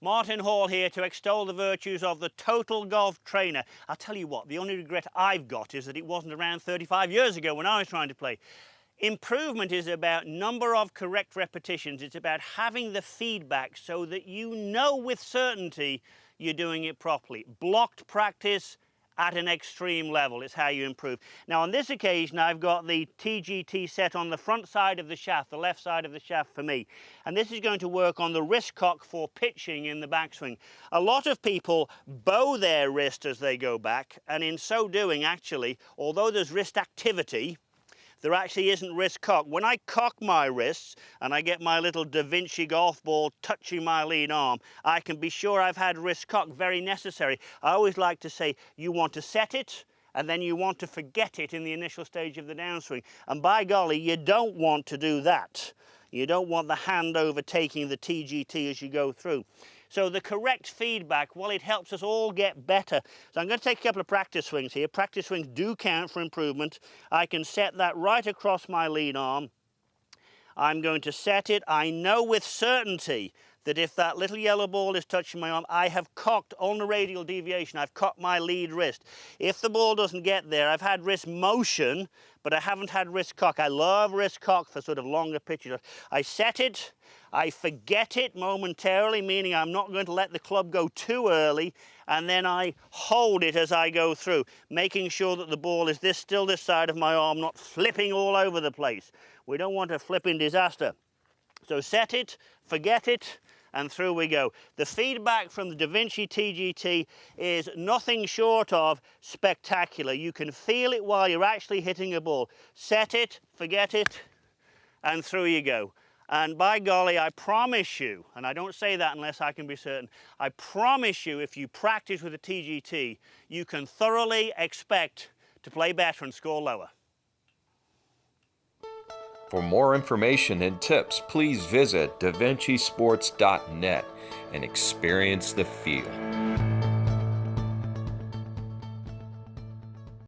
Martin Hall here to extol the virtues of the Total Golf Trainer. I'll tell you what, the only regret I've got is that it wasn't around 35 years ago when I was trying to play. Improvement is about number of correct repetitions. It's about having the feedback so that you know with certainty you're doing it properly. Blocked practice at an extreme level is how you improve. Now on this occasion I've got the TGT set on the front side of the shaft, the left side of the shaft for me. And this is going to work on the wrist cock for pitching in the backswing. A lot of people bow their wrist as they go back, and in so doing actually, although there's wrist activity, there actually isn't wrist cock. When I cock my wrists and I get my little DaVinci golf ball touching my lead arm, I can be sure I've had wrist cock, very necessary. I always like to say you want to set it and then you want to forget it in the initial stage of the downswing. And by golly, you don't want to do that. You don't want the hand overtaking the TGT as you go through. So the correct feedback, well, it helps us all get better. So I'm going to take a couple of practice swings here. Practice swings do count for improvement. I can set that right across my lead arm. I'm going to set it. I know with certainty that if that little yellow ball is touching my arm, I have cocked on the radial deviation. I've cocked my lead wrist. If the ball doesn't get there, I've had wrist motion, but I haven't had wrist cock. I love wrist cock for sort of longer pitches. I set it. I forget it momentarily, meaning I'm not going to let the club go too early, and then I hold it as I go through, making sure that the ball is still this side of my arm, not flipping all over the place. We don't want a flipping disaster. So set it, forget it, and through we go. The feedback from the DaVinci TGT is nothing short of spectacular. You can feel it while you're actually hitting a ball. Set it, forget it, and through you go. And by golly, I promise you, and I don't say that unless I can be certain, I promise you if you practice with a TGT, you can thoroughly expect to play better and score lower. For more information and tips, please visit DaVinciSports.net and experience the feel.